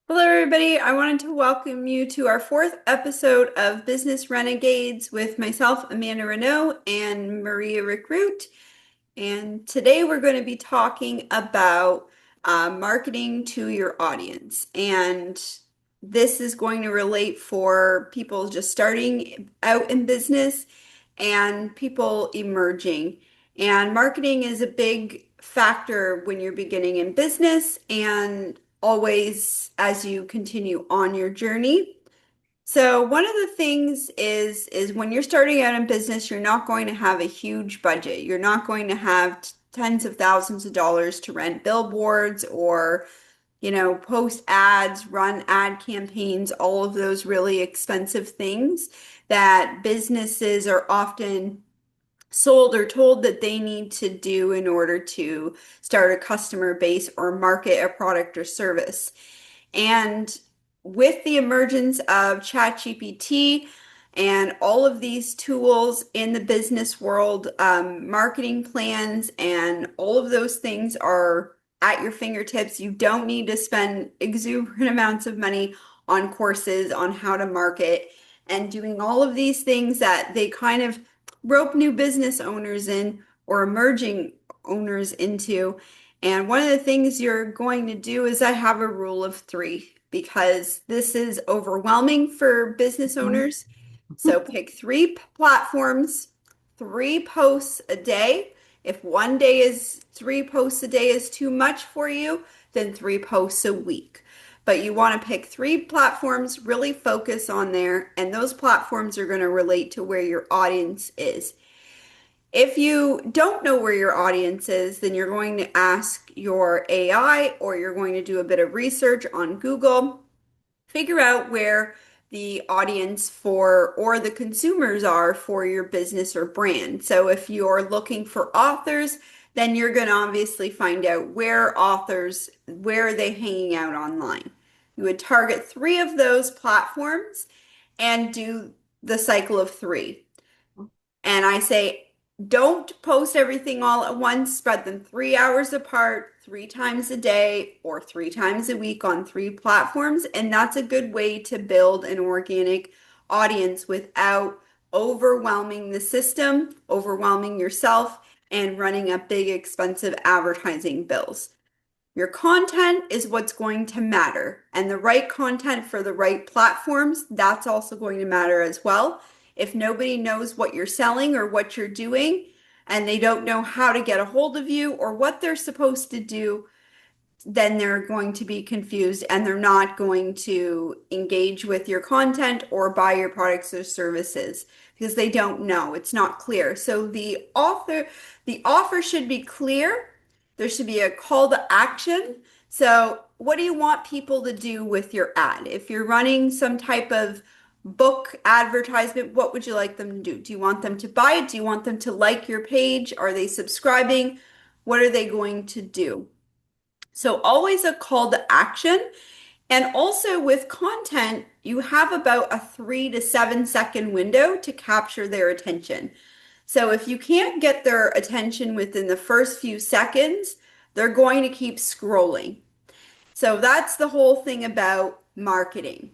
Hello, everybody. I wanted to welcome you to our fourth episode of Business Renegades with myself, Amanda Renaud, and Maria Recruit. And today we're going to be talking about marketing to your audience. And this is going to relate for people just starting out in business and people emerging. And marketing is a big factor when you're beginning in business and always as you continue on your journey. So one of the things is when you're starting out in business, you're not going to have a huge budget. You're not going to have tens of thousands of dollars to rent billboards or, post ads, run ad campaigns, all of those really expensive things that businesses are often sold or told that they need to do in order to start a customer base or market a product or service. And with the emergence of ChatGPT and all of these tools in the business world, marketing plans and all of those things are at your fingertips. You don't need to spend exuberant amounts of money on courses on how to market and doing all of these things that they kind of rope new business owners in or emerging owners into. And one of the things you're going to do is I have a rule of three because this is overwhelming for business Mhm. owners. So pick three platforms, three posts a day. If one day is three posts a day is too much for you, then three posts a week. But you want to pick three platforms, really focus on there, and those platforms are going to relate to where your audience is. If you don't know where your audience is, then you're going to ask your AI or you're going to do a bit of research on Google, figure out where the audience for or the consumers are for your business or brand. So if you're looking for authors, then you're going to obviously find out where are they hanging out online. You would target three of those platforms and do the cycle of three. And I say, don't post everything all at once. Spread them 3 hours apart, three times a day, or three times a week on three platforms. And that's a good way to build an organic audience without overwhelming the system, overwhelming yourself, and running up big, expensive advertising bills. Your content is what's going to matter, and the right content for the right platforms, that's also going to matter as well. If nobody knows what you're selling or what you're doing, and they don't know how to get a hold of you or what they're supposed to do, then they're going to be confused and they're not going to engage with your content or buy your products or services because they don't know. It's not clear. So the offer should be clear. There should be a call to action. So what do you want people to do with your ad? If you're running some type of book advertisement, what would you like them to do? Do you want them to buy it? Do you want them to like your page? Are they subscribing? What are they going to do? So always a call to action. And also with content, you have about a 3 to 7 second window to capture their attention. So if you can't get their attention within the first few seconds, they're going to keep scrolling. So that's the whole thing about marketing.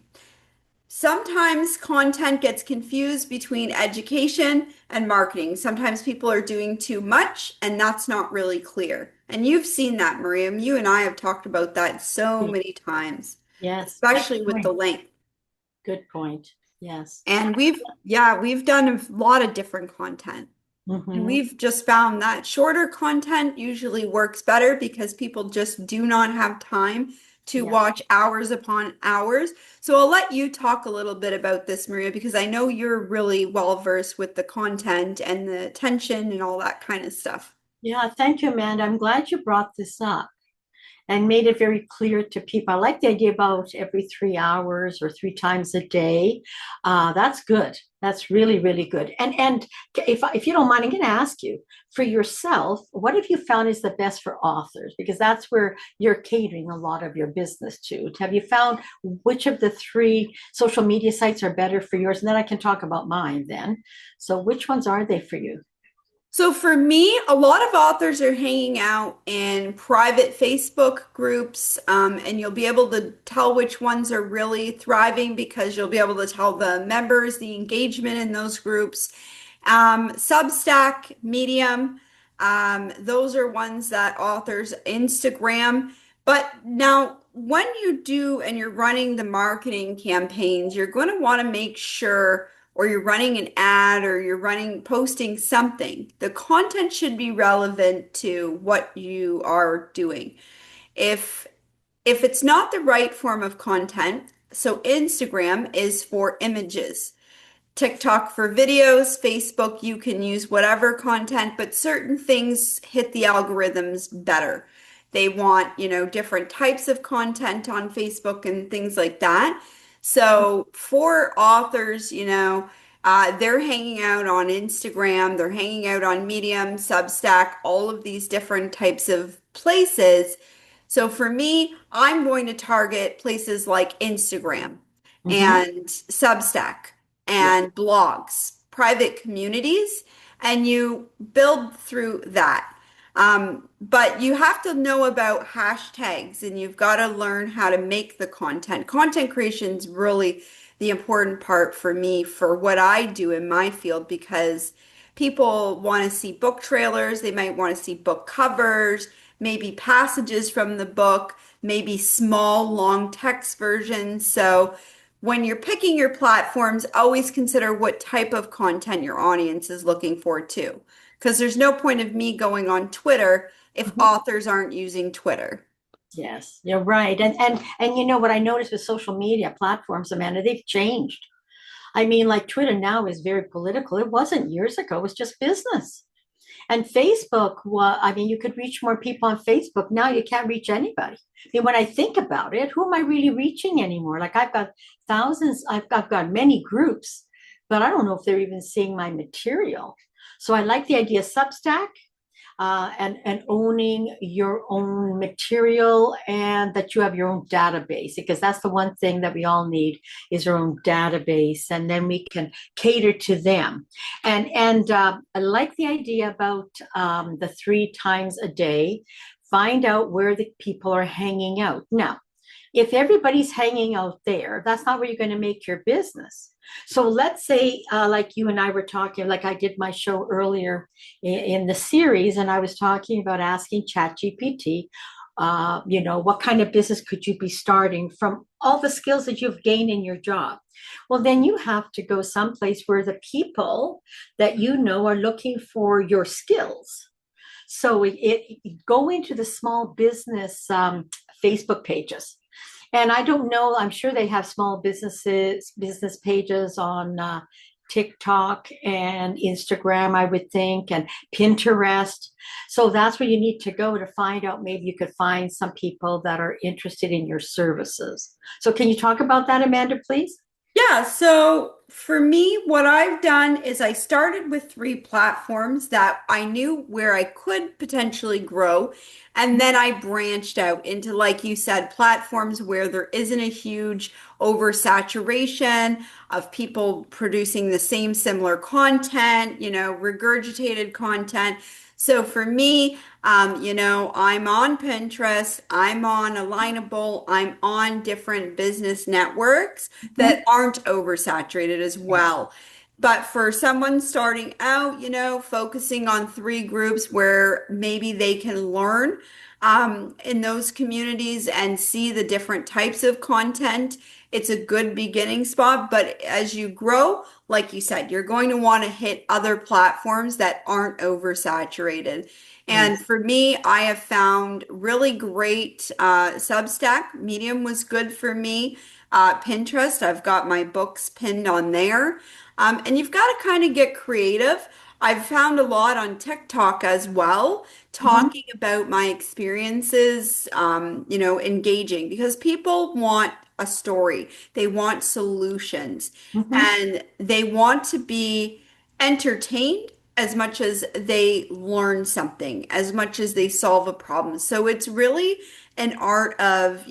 Sometimes content gets confused between education and marketing. Sometimes people are doing too much, and that's not really clear. And you've seen that, Maria. You and I have talked about that so Yeah. many times, Yes, good especially with the point. length. Good point. Yes. And we've done a lot of different content. And Hmm. we've just found that shorter content usually works better because people just do not have time to Yeah. watch hours upon hours. So I'll let you talk a little bit about this, Maria, because I know you're really well versed with the content and the attention and all that kind of stuff. Yeah. Thank you, Amanda. I'm glad you brought this up and made it very clear to people. I like the idea about every 3 hours or three times a day. That's good. That's really, really good. And if you don't mind, I'm going to ask you for yourself, what have you found is the best for authors? Because that's where you're catering a lot of your business to. Have you found which of the three social media sites are better for yours? And then I can talk about mine then. So which ones are they for you? So for me, a lot of authors are hanging out in private Facebook groups, and you'll be able to tell which ones are really thriving because you'll be able to tell the members, the engagement in those groups. Substack, Medium, those are ones that authors Instagram. But now, when you do and you're running the marketing campaigns, you're going to want to make sure, or you're running an ad, or you're posting something. The content should be relevant to what you are doing. If if it's not the right form of content, so Instagram is for images. TikTok for videos, Facebook, you can use whatever content, but certain things hit the algorithms better. They want, different types of content on Facebook and things like that. So for authors, they're hanging out on Instagram, they're hanging out on Medium, Substack, all of these different types of places. So for me, I'm going to target places like Instagram Mm-hmm. and Substack Yeah. and blogs, private communities, and you build through that. But you have to know about hashtags and you've got to learn how to make the content. Content creation is really the important part for me for what I do in my field because people want to see book trailers, they might want to see book covers, maybe passages from the book, maybe small, long text versions. So when you're picking your platforms, always consider what type of content your audience is looking for too. Because there's no point of me going on Twitter if Mhm. authors aren't using Twitter. Yes, you're right. And you know what I noticed with social media platforms, Amanda, they've changed. I mean, like Twitter now is very political. It wasn't years ago, it was just business. And Facebook, well, I mean, you could reach more people on Facebook. Now you can't reach anybody. I mean, when I think about it, who am I really reaching anymore? Like I've got thousands, I've got many groups, but I don't know if they're even seeing my material. So I like the idea of Substack and owning your own material and that you have your own database because that's the one thing that we all need is our own database and then we can cater to them and I like the idea about the 3 times a day. Find out where the people are hanging out now. If everybody's hanging out there, that's not where you're going to make your business. So let's say, like you and I were talking, like I did my show earlier in the series, and I was talking about asking ChatGPT, what kind of business could you be starting from all the skills that you've gained in your job? Well, then you have to go someplace where the people that you know are looking for your skills. So go into the small business Facebook pages and I don't know, I'm sure they have small business pages on TikTok and Instagram, I would think, and Pinterest. So that's where you need to go to find out. Maybe you could find some people that are interested in your services. So, can you talk about that, Amanda, please? Yeah, so for me, what I've done is I started with three platforms that I knew where I could potentially grow. And then I branched out into, like you said, platforms where there isn't a huge oversaturation of people producing the same similar content, regurgitated content. So for me, I'm on Pinterest, I'm on Alignable, I'm on different business networks Mhm. that aren't oversaturated as Yes. well. But for someone starting out, focusing on three groups where maybe they can learn in those communities and see the different types of content, it's a good beginning spot. But as you grow, like you said, you're going to want to hit other platforms that aren't oversaturated. And Yes. for me, I have found really great Substack. Medium was good for me. Pinterest, I've got my books pinned on there. And you've got to kind of get creative. I've found a lot on TikTok as well, Mhm. talking about my experiences, engaging because people want a story. They want solutions Mhm. and they want to be entertained as much as they learn something, as much as they solve a problem. So it's really an art of,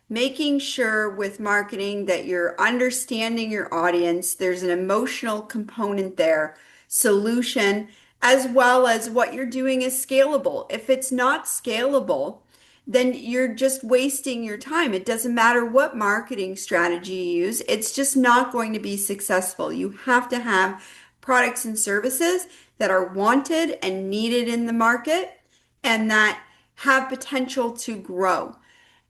making sure with marketing that you're understanding your audience. There's an emotional component there, solution, as well as what you're doing is scalable. If it's not scalable, then you're just wasting your time. It doesn't matter what marketing strategy you use, it's just not going to be successful. You have to have products and services that are wanted and needed in the market and that have potential to grow.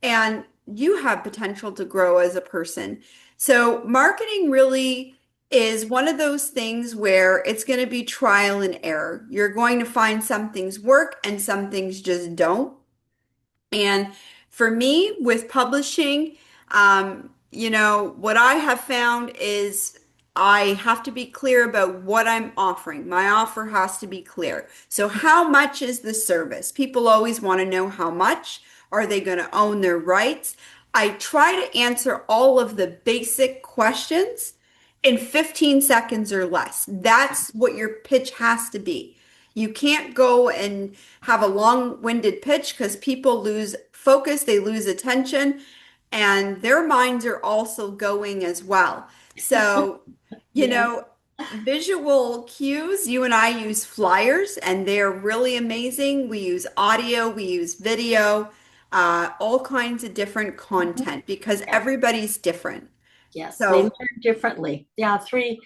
And you have potential to grow as a person. So, marketing really is one of those things where it's going to be trial and error. You're going to find some things work and some things just don't. And for me, with publishing, what I have found is I have to be clear about what I'm offering. My offer has to be clear. So, how much is the service? People always want to know how much. Are they going to own their rights? I try to answer all of the basic questions in 15 seconds or less. That's what your pitch has to be. You can't go and have a long-winded pitch because people lose focus, they lose attention, and their minds are also going as well. So, you Yes. know, visual cues, you and I use flyers, and they're really amazing. We use audio, we use video, all kinds of different content because Yes. everybody's different. Yes, they So, learn differently. Yeah, three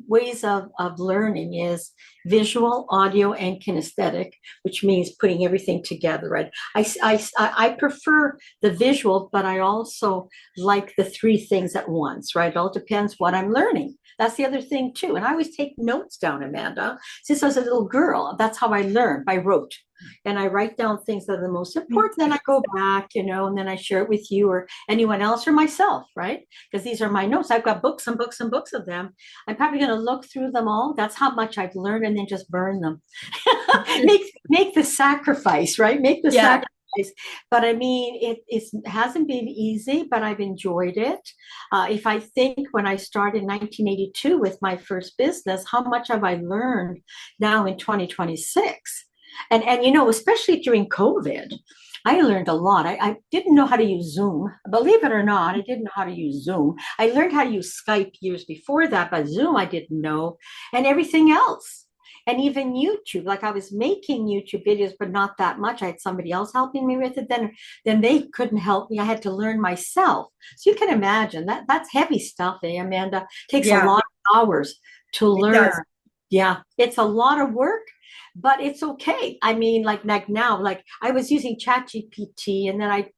ways of learning is visual, audio, and kinesthetic, which means putting everything together, right? I prefer the visual, but I also like the three things at once, right? It all depends what I'm learning. That's the other thing too. And I always take notes down, Amanda. Since I was a little girl, that's how I learned by rote. And I write down things that are the most important. Then I go back, and then I share it with you or anyone else or myself, right? Because these are my notes. I've got books and books and books of them. I'm probably going to look through them all. That's how much I've learned, and then just burn them. make the sacrifice, right? Make the yeah. sacrifice. But I mean, it hasn't been easy, but I've enjoyed it. If I think when I started in 1982 with my first business, how much have I learned now in 2026? And especially during COVID, I learned a lot. I didn't know how to use Zoom. Believe it or not, I didn't know how to use Zoom. I learned how to use Skype years before that, but Zoom I didn't know, and everything else. And even YouTube, like I was making YouTube videos, but not that much. I had somebody else helping me with it. Then they couldn't help me. I had to learn myself. So you can imagine that's heavy stuff, Amanda? It takes a Yeah, lot of hours to it learn. does. Yeah, it's a lot of work, but it's okay. I mean, like now, like I was using ChatGPT, and then I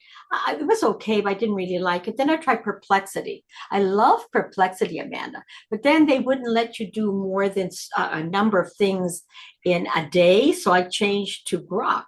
it was okay, but I didn't really like it. Then I tried Perplexity. I love Perplexity, Amanda, but then they wouldn't let you do more than a number of things in a day. So I changed to Grok.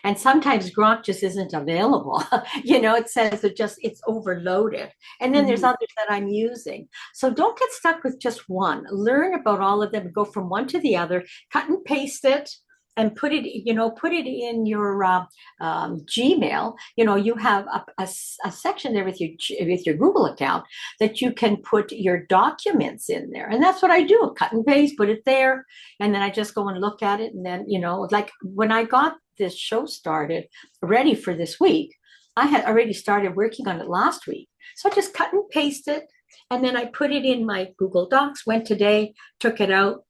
And sometimes Grok just isn't available. It says it's overloaded. And then there's Mhm. others that I'm using. So don't get stuck with just one. Learn about all of them, go from one to the other, cut and paste it. And put it in your Gmail. You have a section there with your Google account that you can put your documents in there, and that's what I do. Cut and paste, put it there, and then I just go and look at it. And then like when I got this show started, ready for this week, I had already started working on it last week. So I just cut and paste it. And then I put it in my Google Docs, went today, took it out,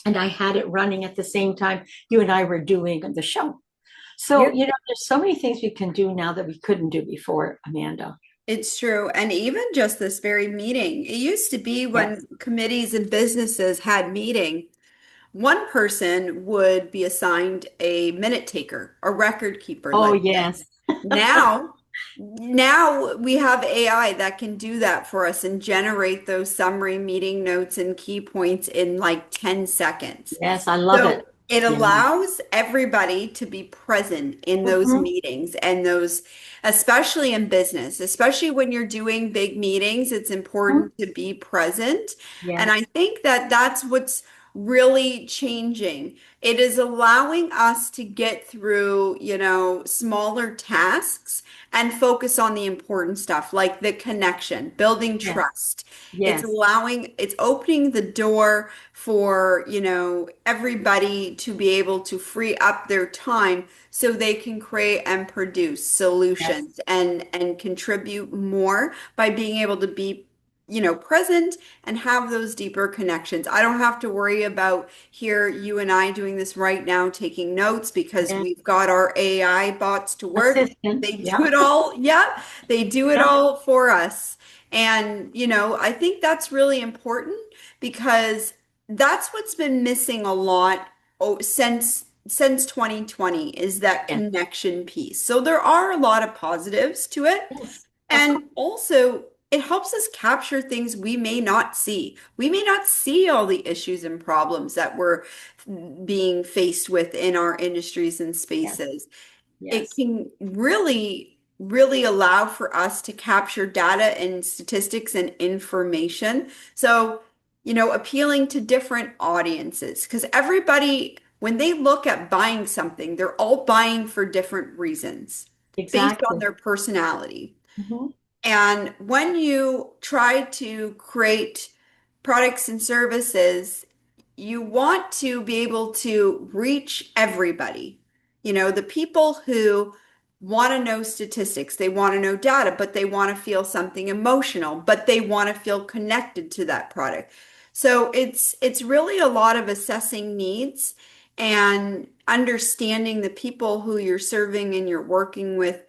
and I had it running at the same time you and I were doing the show. So, there's so many things we can do now that we couldn't do before, Amanda. It's true. And even just this very meeting, it used to be when Yes. committees and businesses had meeting, one person would be assigned a minute taker, a record keeper, Oh, let's say. yes. Now, now we have AI that can do that for us and generate those summary meeting notes and key points in like 10 seconds. Yes, I love it. So it Yeah. allows everybody to be present in those Mhm. meetings and those, especially in business, especially when you're doing big meetings, it's important to be present. And I Yes. think that that's what's really changing. It is allowing us to get through, smaller tasks and focus on the important stuff like the connection, building Yes. trust. Yes. It's opening the door for, everybody to be able to free up their time so they can create and produce Yes. solutions and contribute more by being able to be present and have those deeper connections. I don't have to worry about here, you and I doing this right now, taking notes because Yeah. we've got our AI bots to work. Assistant. They do Yeah. it all. Yeah, they do it Yeah. all for us. And, I think that's really important because that's what's been missing a lot since 2020 is that Yes. connection piece. So there are a lot of positives to it. Yes. Of And course. also, it helps us capture things we may not see. We may not see all the issues and problems that we're being faced with in our industries and Yes. spaces. It Yes. can really, really allow for us to capture data and statistics and information. So, appealing to different audiences, because everybody, when they look at buying something, they're all buying for different reasons based on Exactly. their personality. Hmm. And when you try to create products and services, you want to be able to reach everybody. The people who want to know statistics, they want to know data, but they want to feel something emotional, but they want to feel connected to that product. So it's really a lot of assessing needs and understanding the people who you're serving and you're working with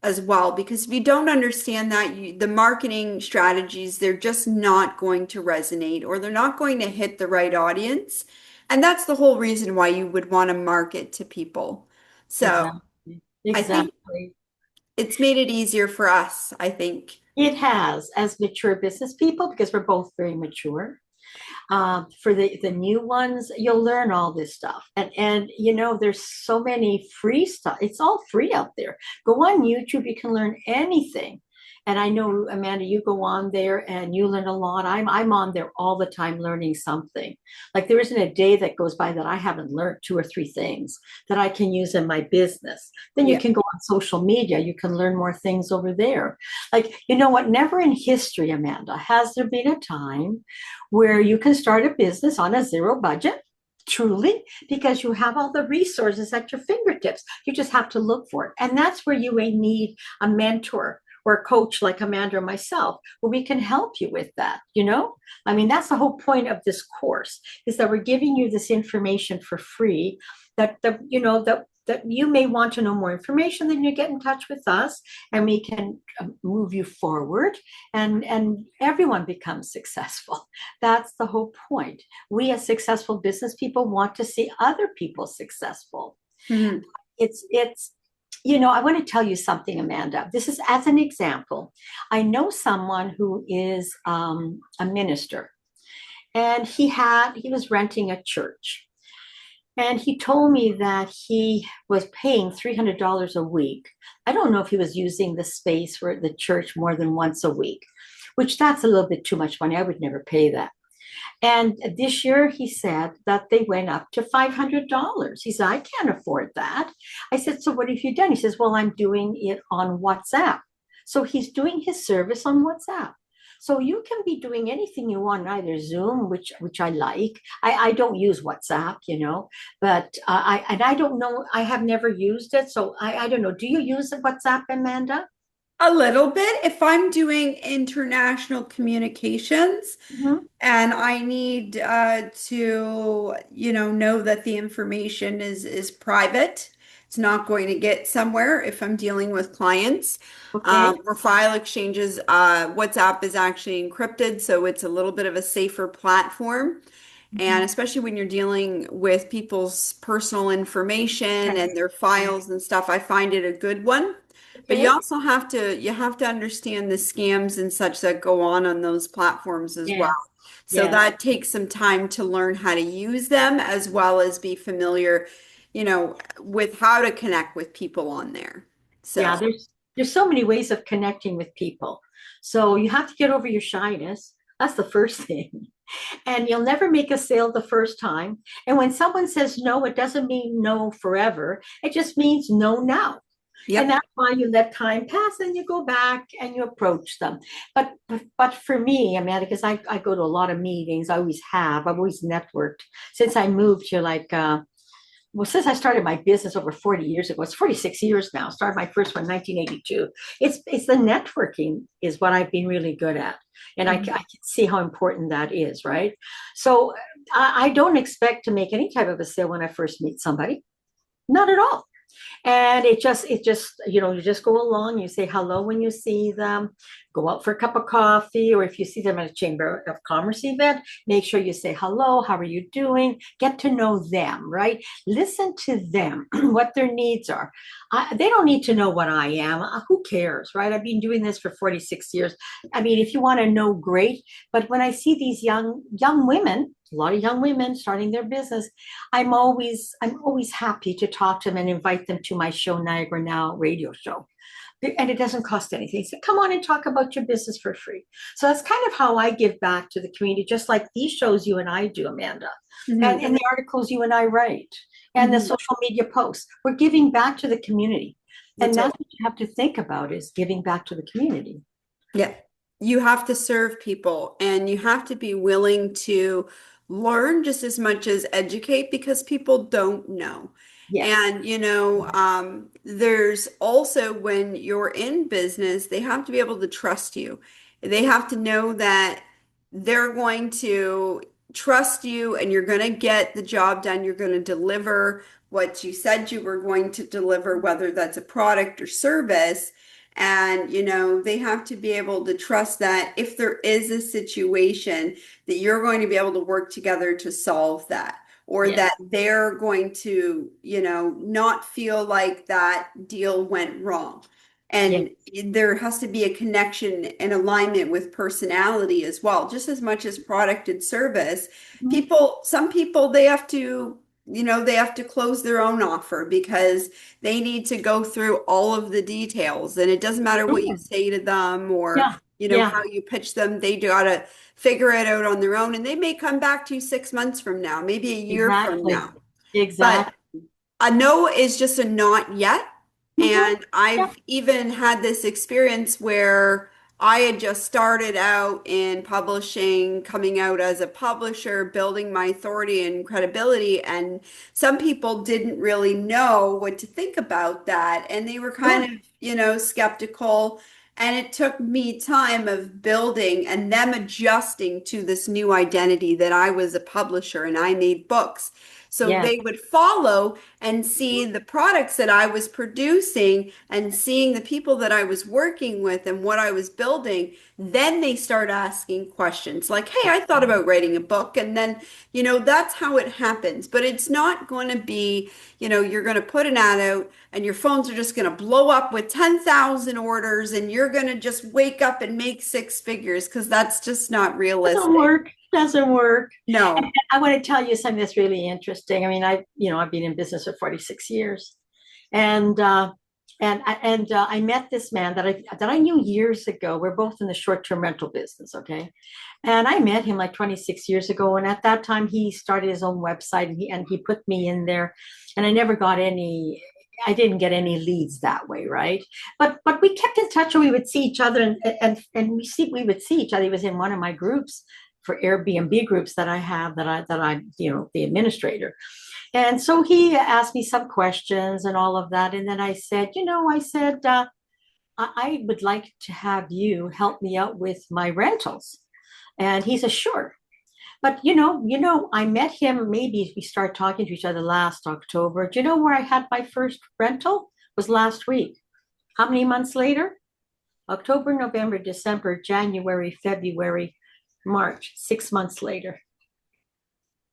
as well, because if you don't understand that, the marketing strategies, they're just not going to resonate or they're not going to hit the right audience. And that's the whole reason why you would want to market to people. So Exactly. I think Exactly. it's made it easier for us, I think. It has, as mature business people, because we're both very mature. For the new ones, you'll learn all this stuff, and there's so many free stuff. It's all free out there. Go on YouTube, you can learn anything. And I know, Amanda, you go on there and you learn a lot. I'm on there all the time learning something. Like there isn't a day that goes by that I haven't learned two or three things that I can use in my business. Then you Yeah. can go on social media, you can learn more things over there. Like, you know what? Never in history, Amanda, has there been a time where you can start a business on a zero budget, truly, because you have all the resources at your fingertips. You just have to look for it. And that's where you may need a mentor or a coach like Amanda or myself, where we can help you with that. I mean, that's the whole point of this course, is that we're giving you this information for free that you may want to know more information. Then you get in touch with us and we can move you forward, and everyone becomes successful. That's the whole point. We as successful business people want to see other people successful. Mhm. I want to tell you something, Amanda. This is as an example. I know someone who is a minister, and he was renting a church. And he told me that he was paying $300 a week. I don't know if he was using the space for the church more than once a week, which that's a little bit too much money. I would never pay that. And this year he said that they went up to $500. He said, I can't afford that. I said, so what have you done? He says, well, I'm doing it on WhatsApp. So he's doing his service on WhatsApp. So you can be doing anything you want, either Zoom, which I like. I don't use WhatsApp, but I don't know. I have never used it, so I don't know. Do you use WhatsApp, Amanda? A little bit if I'm doing international communications. Hmm. And I need to, know that the information is private. It's not going to get somewhere if I'm dealing with clients. Okay. For file exchanges, WhatsApp is actually encrypted, so it's a little bit of a safer platform. And Hmm. especially when you're dealing with people's personal information Yes. and their Yes. files and stuff, I find it a good one. But you Okay. also have to understand the scams and such that go on those platforms as well. Yes. So Yes. that takes some time to learn how to use them as well as be familiar, with how to connect with people on there. Yeah, So, there's so many ways of connecting with people. So you have to get over your shyness. That's the first thing. And you'll never make a sale the first time. And when someone says no, it doesn't mean no forever. It just means no now. And yep. that's why you let time pass and you go back and you approach them. But for me, Amanda, because I go to a lot of meetings, I always have, I've always networked since I moved here like well, since I started my business over 40 years ago, it's 46 years now. Started my first one in 1982. It's the networking is what I've been really good at. And I Mhm. can see how important that is, right? So I don't expect to make any type of a sale when I first meet somebody. Not at all. And it just, you just go along, you say hello when you see them, go out for a cup of coffee, or if you see them at a Chamber of Commerce event, make sure you say hello, how are you doing? Get to know them, right? Listen to them, what their needs are. They don't need to know what I am. Who cares, right? I've been doing this for 46 years. I mean, if you want to know, great. But when I see these young women, a lot of young women starting their business, I'm always happy to talk to them and invite them to my show, Niagara Now radio show. And it doesn't cost anything. So come on and talk about your business for free. So that's kind of how I give back to the community, just like these shows you and I do, Amanda, Mhm. and the articles you and I write, and the Mhm. social media posts. We're giving back to the community. And That's that's right. what you have to think about is giving back to the community. Yeah. You have to serve people and you have to be willing to learn just as much as educate because people don't know. Yes. And, there's also when you're in business, they have to be able to trust you. They have to know that they're going to trust you and you're going to get the job done. You're going to deliver what you said you were going to deliver, whether that's a product or service. And, they have to be able to trust that if there is a situation that you're going to be able to work together to solve that, or Yes. that they're going to, not feel like that deal went wrong. Yes. And there has to be a connection and alignment with personality as well, just as much as product and service. Mhm. Some people, they have to close their own offer because they need to go through all of the details. And it doesn't matter what you Sure. say to them or, Yeah. Yeah. how you pitch them. They gotta figure it out on their own. And they may come back to you 6 months from now, maybe a year from Exactly. now. But Exactly. a no is just a not yet. Mhm. And Yeah. I've even had this experience where I had just started out in publishing, coming out as a publisher, building my authority and credibility. And some people didn't really know what to think about that. And they were kind Sure. of, skeptical. And it took me time of building and them adjusting to this new identity that I was a publisher and I made books. So Yes. they would follow and see the products that I was producing and seeing the people that I was working with and what I was building, then they start asking questions like, hey, I thought about writing a book. And then, that's how it happens. But it's not going to be, you're going to put an ad out and your phones are just going to blow up with 10,000 orders and you're going to just wake up and make six figures because that's just not Doesn't realistic. work. Doesn't work. And No. I want to tell you something that's really interesting. I mean, I've been in business for 46 years, and I met this man that I knew years ago. We're both in the short-term rental business, okay? And I met him like 26 years ago, and at that time he started his own website, and he put me in there, and I didn't get any leads that way, right? But we kept in touch, and we would see each other, and we would see each other. He was in one of my groups for Airbnb groups that I have that I'm the administrator. And so he asked me some questions and all of that. And then I would like to have you help me out with my rentals. And he said, sure. But I met him, maybe we started talking to each other last October. Do you know where I had my first rental? It was last week. How many months later? October, November, December, January, February, March, 6 months later.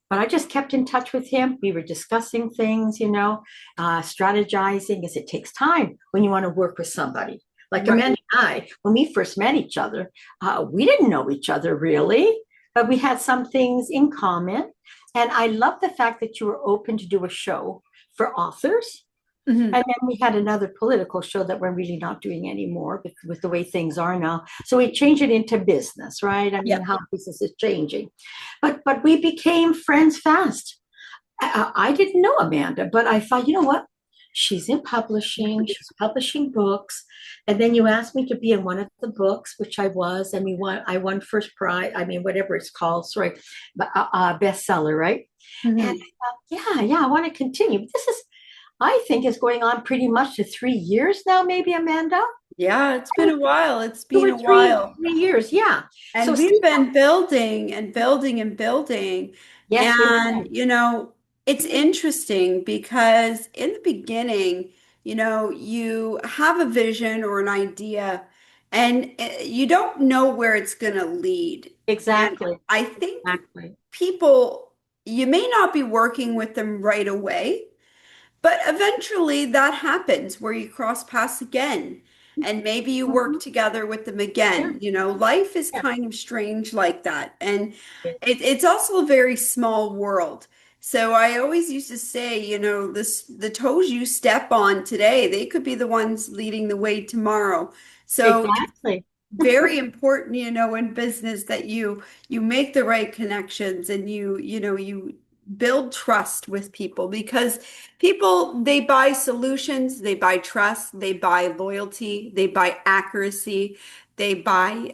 But I just kept in touch with him. We were discussing things, strategizing, as it takes time when you want to work with somebody. Like Right. Amanda and I, when we first met each other, we didn't know each other really, but we had some things in common. And I love the fact that you were open to do a show for authors. Mhm. And then we had another political show that we're really not doing anymore with the way things are now. So we changed it into business, right? I mean, Yeah. how business is changing. But we became friends fast. I didn't know Amanda, but I thought, you know what? She's in publishing, she's publishing books. And then you asked me to be in one of the books, which I was, and I won first prize, I mean, whatever it's called, sorry, bestseller, right? And I Mhm. thought, yeah, I want to continue. But this is, I think, is going on pretty much to 3 years now, maybe, Amanda. Yeah, it's been a while. It's Two been or a three, while. 3 years, yeah. So And we've see, been building and building and building. yes, we And, have. it's interesting because in the beginning, you have a vision or an idea and you don't know where it's going to lead. And Exactly, I think exactly. people, you may not be working with them right away. But eventually that happens where you cross paths again, and maybe you work Mhm. together with them Yeah, again. Life is yeah, kind of strange like that. And yeah. it's also a very small world. So I always used to say, the toes you step on today, they could be the ones leading the way tomorrow. So Exactly. very important, in business that you make the right connections and you build trust with people because people they buy solutions, they buy trust, they buy loyalty, they buy accuracy, they buy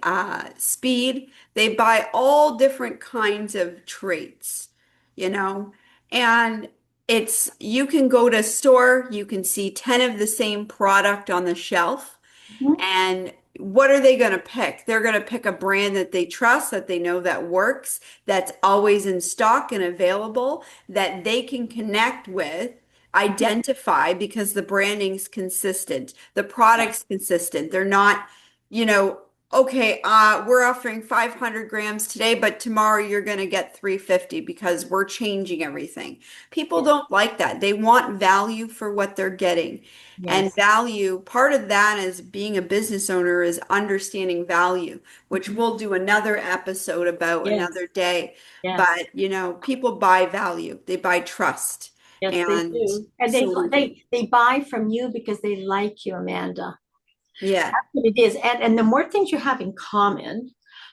speed, they buy all different kinds of traits, you know, and it's you can go to a store, you can see 10 of the same product on the shelf Mhm. and what are they going to pick? They're going to pick a brand that they trust, that they know that works, that's always in stock and available, that they can connect with, Mhm. identify because the branding's consistent, the Yeah, product's consistent. They're not, you know, okay, we're offering 500 grams today, but tomorrow you're going to get 350 because we're changing everything. People yeah, don't like that. They want value for what they're getting. And yes. value, part of that is being a business owner is understanding value, which Mhm. we'll do another episode about Yes, another day. yes, But, people buy value, they buy trust. yes, they And do. And so, they buy from you because they like you, Amanda. yeah. What it is. And the more things you have in common,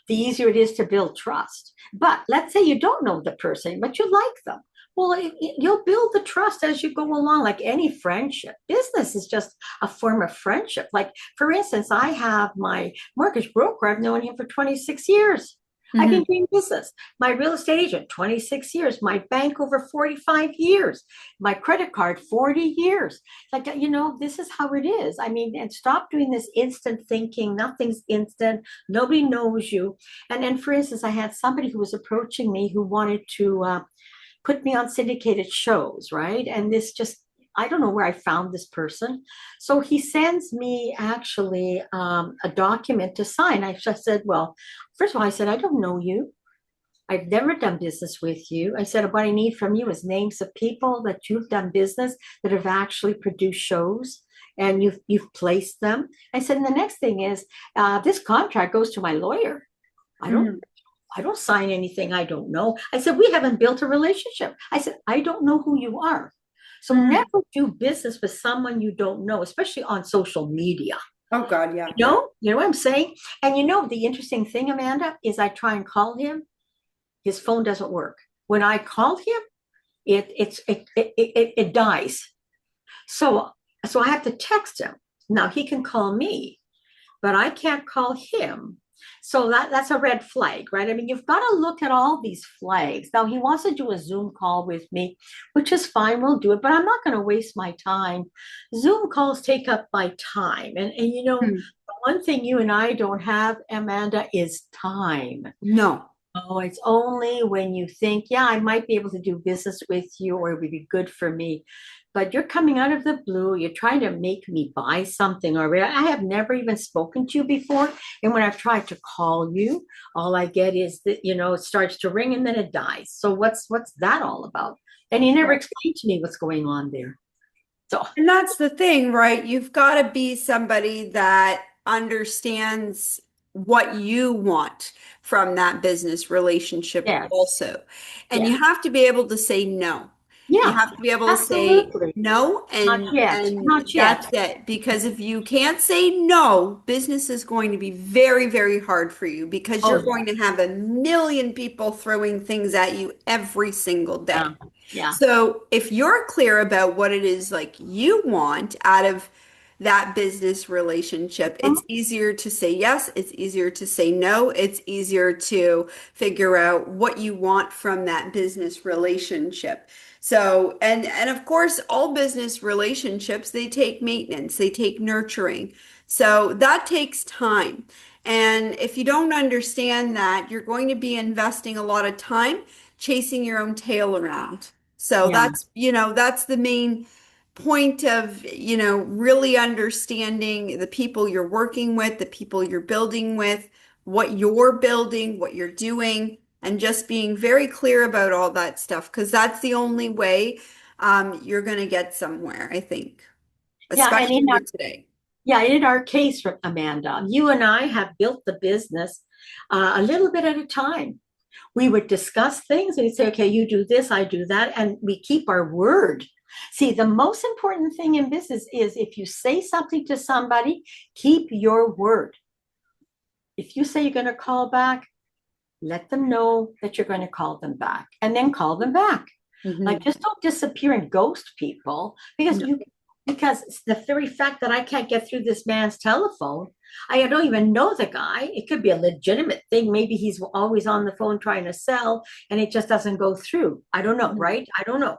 the easier it is to build trust. But let's say you don't know the person, but you like them. Well, you'll build the trust as you go along, like any friendship. Business is just a form of friendship. Like, for instance, I have my mortgage broker. I've known him for 26 years. I've been Mhm. doing business. My real estate agent, 26 years. My bank, over 45 years. My credit card, 40 years. Like, this is how it is. I mean, and stop doing this instant thinking. Nothing's instant. Nobody knows you. And for instance, I had somebody who was approaching me who wanted to put me on syndicated shows, right? And this just, I don't know where I found this person. So he sends me actually a document to sign. I just said, well, first of all, I said, I don't know you. I've never done business with you. I said, what I need from you is names of people that you've done business that have actually produced shows and you've placed them. I said, and the next thing is this contract goes to my lawyer. I don't Mhm. I don't sign anything I don't know. I said, we haven't built a relationship. I said, I don't know who you are. So Mhm. never do business with someone you don't know, especially on social media. Oh God, yeah. You know what I'm saying? And the interesting thing, Amanda, is I try and call him. His phone doesn't work. When I call him, it dies. So so I have to text him. Now he can call me, but I can't call him. So that's a red flag, right? I mean, you've got to look at all these flags. Now he wants to do a Zoom call with me, which is fine, we'll do it, but I'm not going to waste my time. Zoom calls take up my time. And Mhm. the one thing you and I don't have, Amanda, is time. No. Oh, it's only when you think, yeah, I might be able to do business with you or it would be good for me. But you're coming out of the blue, you're trying to make me buy something already. I have never even spoken to you before. And when I've tried to call you, all I get is that, it starts to ring and then it dies. So what's that all about? And you never explained to me what's going on there. So And that's the thing, right? You've got to be somebody that understands what you want from that business relationship yes, also. And you yes. have to be able to say no. You Yeah, have to be able to say absolutely. no Not and yet. and Not that's yet. it. Because if you can't say no, business is going to be very, very hard for you because Oh you're yeah. going to have a million people throwing things at you every single Yeah. day. Yeah. So if you're clear about what it is like you want out of that business relationship, Mhm. it's easier to say yes, it's easier to say no, it's easier to figure out what you want from that business relationship. So, and of course, all business relationships, they take maintenance, they take nurturing. So that takes time. And if you don't understand that, you're going to be investing a lot of time chasing your own tail around. So Yeah. that's the main point of, really understanding the people you're working with, the people you're building with, what you're building, what you're doing, and just being very clear about all that stuff, because that's the only way you're going to get somewhere, I think, Yeah. And especially with today. in our case, Amanda, you and I have built the business a little bit at a time. We would discuss things. We'd say, okay, you do this, I do that, and we keep our word. See, the most important thing in business is if you say something to somebody, keep your word. If you say you're going to call back, let them know that you're going to call them back and then call them back. Like Mhm. just don't disappear and ghost people because the very fact that I can't get through this man's telephone, I don't even know the guy. It could be a legitimate thing. Maybe he's always on the phone trying to sell and it just doesn't go through. I don't know, Mhm. right? I don't know.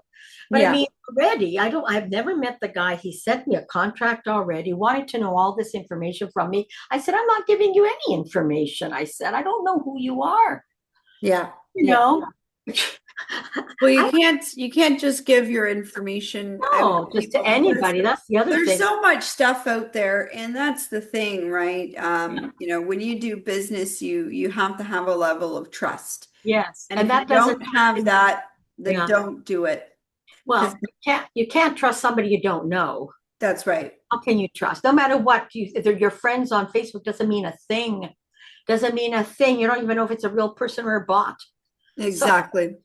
But I Yeah. mean, already, I've never met the guy. He sent me a contract already, wanted to know all this information from me. I said, I'm not giving you any information. I said, I don't know who you are, Yeah. you Yeah. know. Well, you I can't just give your information don't out know, to just people to because anybody. That's the other there's thing. so much stuff out there, and that's the thing, right? Yeah. When you do business, you have to have a level of trust. Yes. And And if you that doesn't don't have that, then yeah. don't do it. Because Well, you can't trust somebody you don't know. that's right. How can you trust? No matter what, if they're your friends on Facebook doesn't mean a thing. Doesn't mean a thing. You don't even know if it's a real person or a bot. So, Exactly.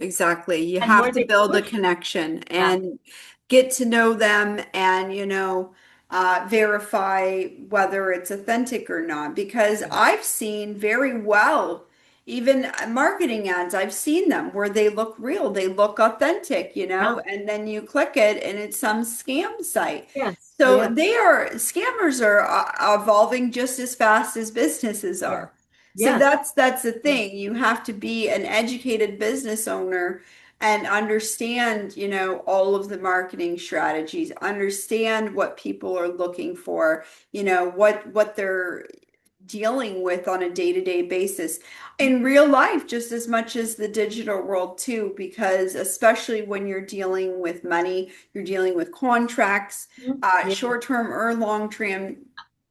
Exactly. You and have where to they build a push, connection yeah, and get to know them and, verify whether it's authentic or not. Because I've seen very well, even marketing ads, I've seen them where they look real, they look authentic, yeah, and then you click it and it's some scam site. yes, So yeah, scammers are evolving just as fast as businesses yes, are. So yes, that's the yeah. thing. You have to be an educated business owner and understand, all of the marketing strategies, understand what people are looking for, what they're dealing with on a day-to-day basis in real life, just as much as the digital world too, because especially when you're dealing with money, you're dealing with contracts, Yeah. short-term or long-term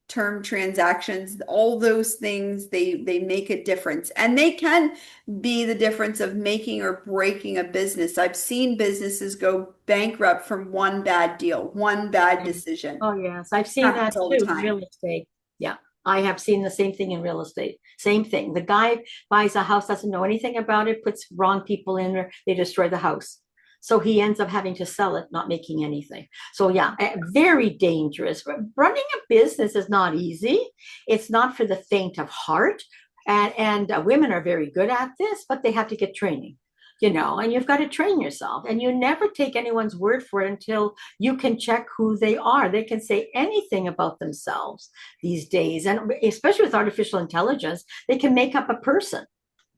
term transactions, all those things, they make a difference, and they can be the difference of making or breaking a business. I've seen businesses go bankrupt from one bad deal, one bad decision. Oh, yes. I've seen Happens that all the too in time. real estate. Yeah. I have seen the same thing in real estate. Same thing. The guy buys a house, doesn't know anything about it, puts wrong people in there, they destroy the house. So he ends up having to sell it, not making anything. So, yeah, very dangerous. Running a business is not easy. It's not for the faint of heart. And women are very good at this, but they have to get training, and you've got to train yourself. And you never take anyone's word for it until you can check who they are. They can say anything about themselves these days. And especially with artificial intelligence, they can make up a person.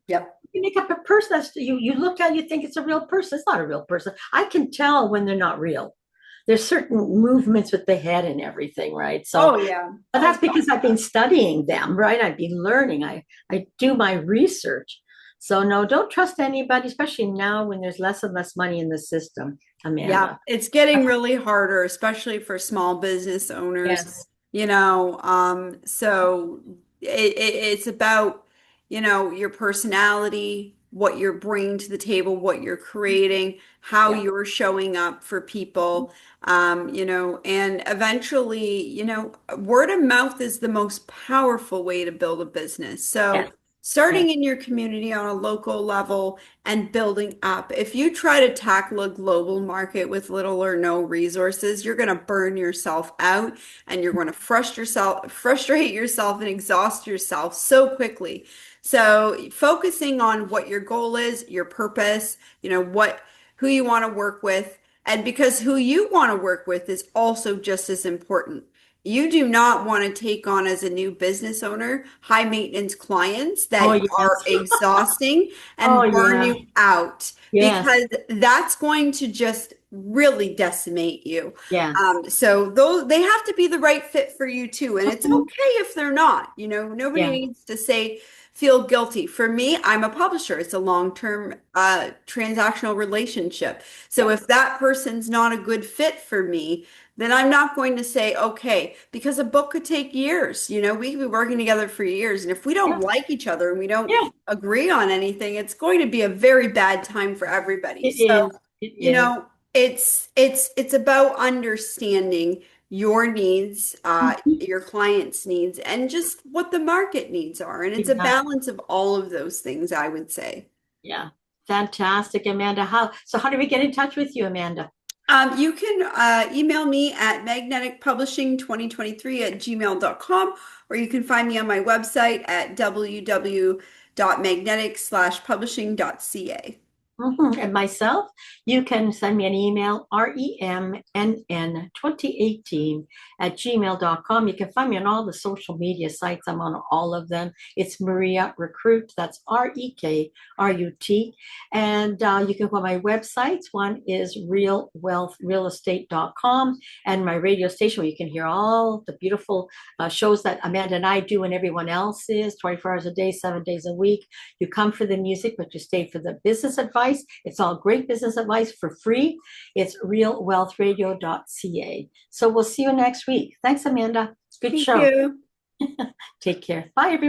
Yep. You make up a person that's you look at, you think it's a real person. It's not a real person. I can tell when they're not real. There's certain movements with the head and everything, right? So Oh yeah. but Oh that's because I've been studying them, right? I've been learning. I do my research. So no, don't trust anybody, especially now when there's less and less money in the system, yeah, Amanda. it's getting really harder, especially for small business owners, Yes. so it's about, your personality, what you're bringing to the table, what you're creating, how Yeah. you're showing up for people, and eventually, word of mouth is the most powerful way to build a business. So Yes. Yes. starting in your community on a local level and building up. If you try to tackle a global market with little or no resources, you're going to burn yourself out and you're going to frustrate yourself and exhaust yourself so quickly. So focusing on what your goal is, your purpose, what who you want to work with, and because who you want to work with is also just as important. You do not want to take on as a new business owner high maintenance clients Oh, that are yes. exhausting Oh, and burn yeah. you out Yes. because that's going to just really decimate you. Yes. So those they have to be the right fit for you too. And it's Mhm. okay if they're not. Nobody Yeah. needs to say feel guilty. For me, I'm a publisher. It's a long-term transactional relationship. So Yeah. if that person's not a good fit for me, then I'm not going to say, okay, because a book could take years. We could be working together for years. And if we don't Yeah. like each other and we don't Yeah. agree on anything, it's going to be a very bad time for everybody. It So, is. It you is. know, it's about understanding your needs, Mhm. your clients' needs, and just what the market needs are. And it's a Exactly. balance of all of those things, I would say. Yeah. Fantastic, Amanda. How do we get in touch with you, Amanda? You can email me at magneticpublishing2023@gmail.com, or you can find me on my website at www.magnetic/publishing.ca. And myself, you can send me an email, remnn2018 @gmail.com. You can find me on all the social media sites. I'm on all of them. It's Maria Recruit. That's REKRUT. And you can go to my websites. One is realwealthrealestate.com, and my radio station where you can hear all the beautiful shows that Amanda and I do and everyone else is 24 hours a day, 7 days a week. You come for the music, but you stay for the business advice. It's all great business advice for free. It's realwealthradio.ca. So we'll see you next week. Thanks, Amanda. Good Thank show. you. Take care. Bye, everyone.